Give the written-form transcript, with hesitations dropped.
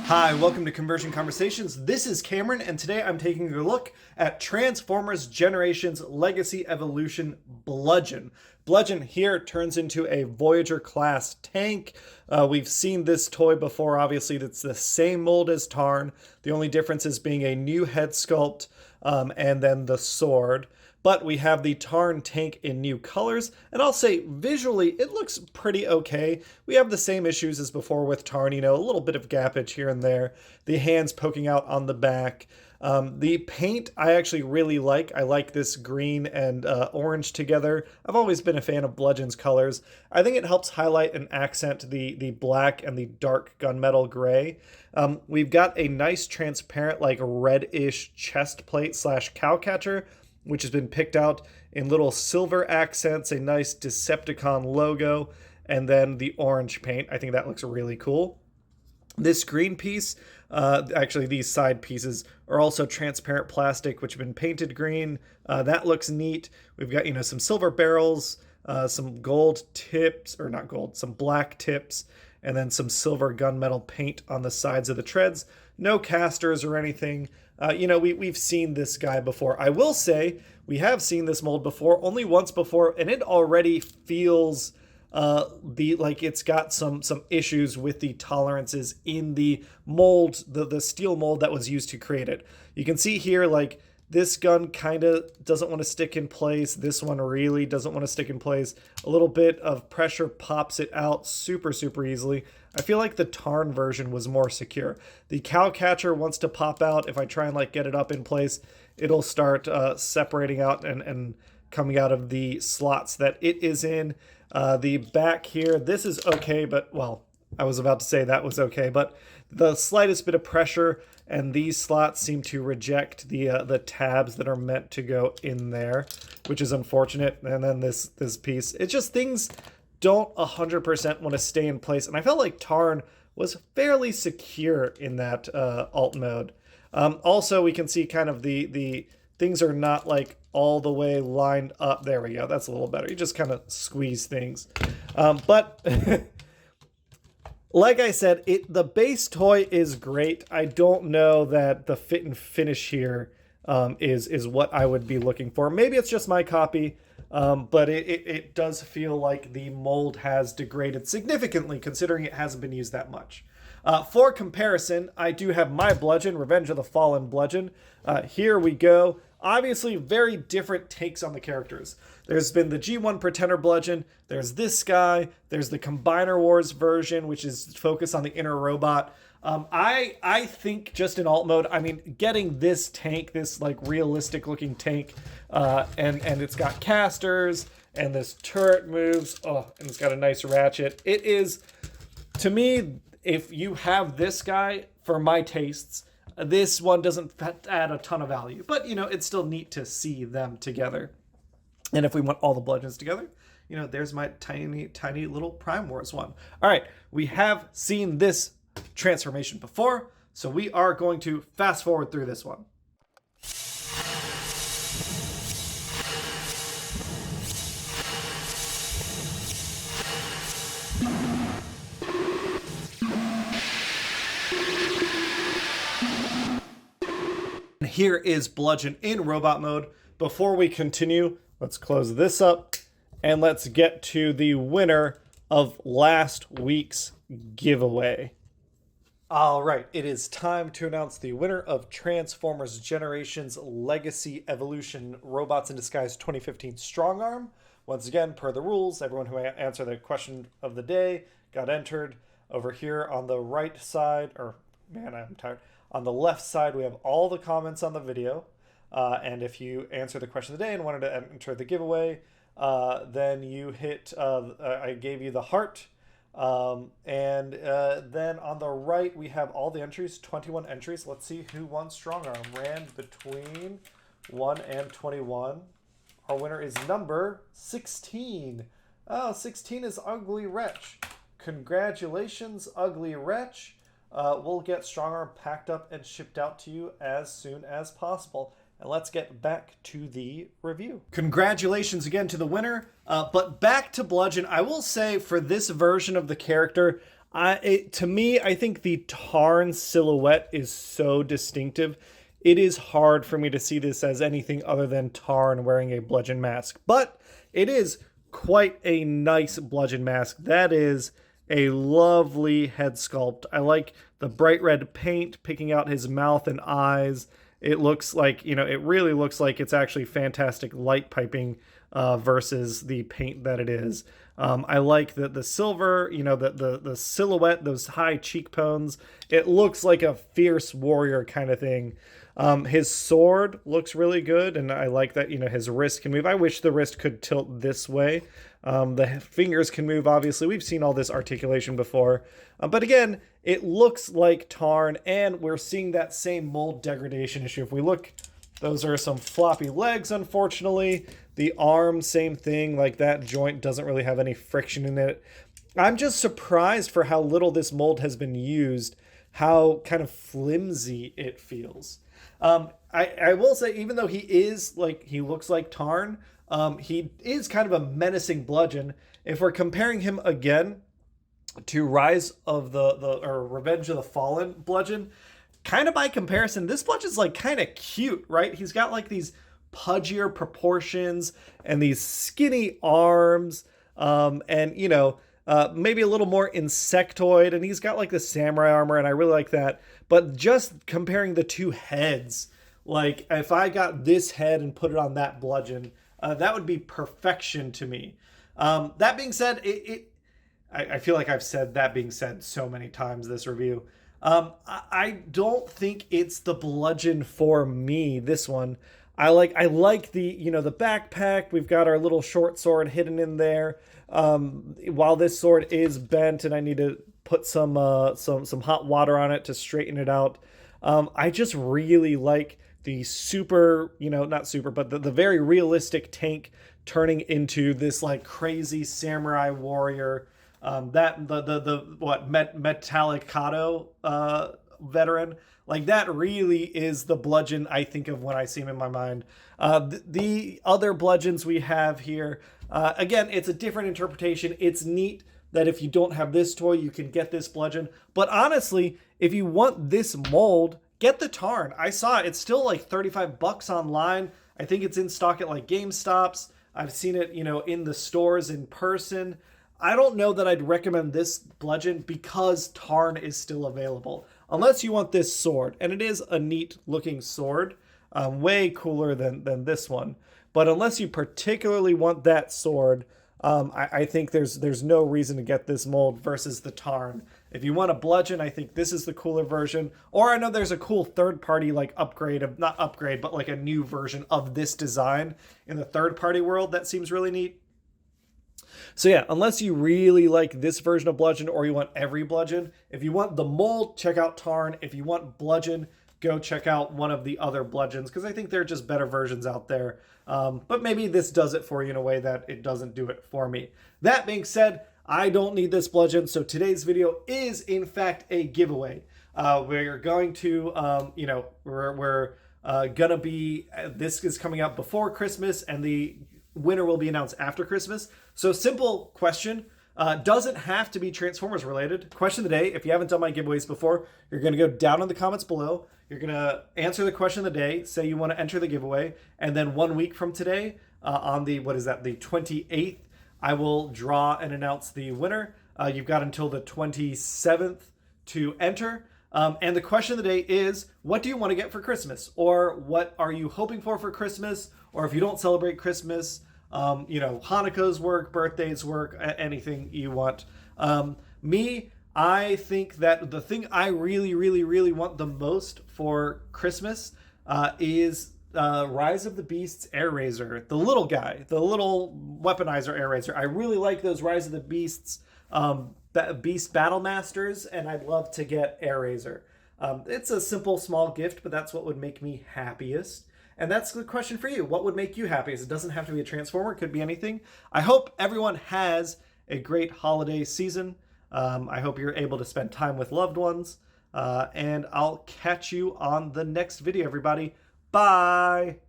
Hi, welcome to Conversion Conversations. This is Cameron, and today I'm taking a look at Transformers Generations Legacy Evolution Bludgeon. Bludgeon here turns into a Voyager class tank. We've seen this toy before. Obviously, it's the same mold as Tarn. The only difference is being a new head sculpt and then the sword. But we have the Tarn tank in new colors, and I'll say visually it looks pretty okay. We have the same issues as before with Tarn, a little bit of gappage here and there, the hands poking out on the back. The paint I actually really like. I like this green and orange together. I've always been a fan of Bludgeon's colors. I think it helps highlight and accent the black and the dark gunmetal gray. We've got a nice transparent like reddish chest plate / cowcatcher, which has been picked out in little silver accents, a nice Decepticon logo, and then the orange paint. I think that looks really cool. This green piece, actually these side pieces are also transparent plastic, which have been painted green. That looks neat. We've got, some silver barrels, some gold tips, or not gold, some black tips, and then some silver gunmetal paint on the sides of the treads. No casters or anything. We've seen this guy before. I will say we have seen this mold before, only once before, and it already feels like it's got some issues with the tolerances in the mold, the steel mold that was used to create it. You can see here, like, this gun kind of doesn't want to stick in place. This one really doesn't want to stick in place. A little bit of pressure pops it out super easily. I feel like the Tarn version was more secure. The cowcatcher wants to pop out. If I try and get it up in place, it'll start separating out and coming out of the slots that it is in. The back here, this is okay, but, well, I was about to say that was okay, but the slightest bit of pressure and these slots seem to reject the tabs that are meant to go in there, which is unfortunate. And then this piece, it's just things don't 100% want to stay in place. And I felt like Tarn was fairly secure in that alt mode. Also, we can see kind of the things are not like all the way lined up. There we go. That's a little better. You just kind of squeeze things. But like I said, the base toy is great. I don't know that the fit and finish here is what I would be looking for. Maybe it's just my copy, but it does feel like the mold has degraded significantly considering it hasn't been used that much. For comparison, I do have my Bludgeon, Revenge of the Fallen Bludgeon. Here we go. Obviously, very different takes on the characters. There's been the G1 Pretender Bludgeon, there's this guy, there's the Combiner Wars version, which is focused on the inner robot. I think just in alt mode, I mean, getting this tank, this like realistic looking tank, and it's got casters, and this turret moves, and it's got a nice ratchet. It is, to me, if you have this guy, for my tastes, this one doesn't add a ton of value, but it's still neat to see them together. And if we want all the Bludgeons together, there's my tiny little Prime Wars one. All right, we have seen this transformation before, so we are going to fast forward through this one. Here is Bludgeon in robot mode. Before we continue, let's close this up and let's get to the winner of last week's giveaway. All right, it is time to announce the winner of Transformers Generations Legacy Evolution Robots in Disguise 2015 Strong Arm. Once again, per the rules, everyone who answered the question of the day got entered. Over here on the right side, or man, I'm tired. On the left side, we have all the comments on the video. And if you answer the question of the day and wanted to enter the giveaway, then you hit, I gave you the heart. And then on the right, we have all the entries, 21 entries. Let's see who won Strong Arm. Ran between 1 and 21. Our winner is number 16. Oh, 16 is Ugly Wretch. Congratulations, Ugly Wretch. We'll get Strong Arm packed up and shipped out to you as soon as possible. And let's get back to the review. Congratulations again to the winner. But back to Bludgeon. I will say for this version of the character, To me, I think the Tarn silhouette is so distinctive. It is hard for me to see this as anything other than Tarn wearing a bludgeon mask. But it is quite a nice bludgeon mask. That is a lovely head sculpt. I like the bright red paint picking out his mouth and eyes. It looks like, it really looks like it's actually fantastic light piping versus the paint that it is. I like the silver, the silhouette, those high cheekbones. It looks like a fierce warrior kind of thing. His sword looks really good, and I like that, his wrist can move. I wish the wrist could tilt this way. The fingers can move, obviously. We've seen all this articulation before. But again, it looks like Tarn, and we're seeing that same mold degradation issue. If we look, those are some floppy legs, unfortunately. The arm, same thing. Like, that joint doesn't really have any friction in it. I'm just surprised for how little this mold has been used, how kind of flimsy it feels. I will say, even though he looks like Tarn, he is kind of a menacing bludgeon. If we're comparing him again to Rise of or Revenge of the Fallen Bludgeon, kind of by comparison, this bludgeon's like kind of cute, right? He's got like these pudgier proportions and these skinny arms, and maybe a little more insectoid, and he's got like the samurai armor, and I really like that. But just comparing the two heads, like if I got this head and put it on that bludgeon, that would be perfection to me. That being said, I feel like I've said that being said so many times this review. I don't think it's the bludgeon for me, this one. I like the, the backpack. We've got our little short sword hidden in there. While this sword is bent and I need to put some hot water on it to straighten it out. I just really like the super, not super, but the very realistic tank turning into this like crazy samurai warrior. Metallicado veteran, like that really is the bludgeon I think of when I see him in my mind. The other bludgeons we have here, again, it's a different interpretation. It's neat that if you don't have this toy, you can get this bludgeon. But honestly, if you want this mold, get the Tarn. I saw it. It's still like $35 online. I think it's in stock at like GameStops. I've seen it, in the stores in person. I don't know that I'd recommend this bludgeon because Tarn is still available. Unless you want this sword. And it is a neat looking sword. Way cooler than this one. But unless you particularly want that sword, I think there's no reason to get this mold versus the Tarn. If you want a bludgeon, I think this is the cooler version. Or I know there's a cool third-party like not upgrade, but like a new version of this design in the third-party world that seems really neat. So yeah, unless you really like this version of bludgeon or you want every bludgeon, if you want the mold, check out Tarn. If you want bludgeon, go check out one of the other bludgeons because I think they're just better versions out there. But maybe this does it for you in a way that it doesn't do it for me. That being said, I don't need this bludgeon, so today's video is in fact a giveaway. We're going to, we're gonna be, this is coming out before Christmas and the winner will be announced after Christmas. So simple question, doesn't have to be Transformers related. Question of the day, if you haven't done my giveaways before, you're gonna go down in the comments below. You're gonna answer the question of the day, say you wanna enter the giveaway, and then 1 week from today, on the, the 28th, I will draw and announce the winner. You've got until the 27th to enter. And the question of the day is, what do you want to get for Christmas? Or what are you hoping for Christmas? Or if you don't celebrate Christmas, Hanukkah's work, birthdays work, anything you want. I think that the thing I really, really, really want the most for Christmas is Rise of the Beasts Air Razor, the little guy, the little weaponizer Air Razor. I really like those Rise of the Beasts Beast Battle Masters, and I'd love to get Air Razor. It's a simple, small gift, but that's what would make me happiest. And that's the question for you. What would make you happiest? It doesn't have to be a Transformer. It could be anything. I hope everyone has a great holiday season. I hope you're able to spend time with loved ones. And I'll catch you on the next video, everybody. Bye!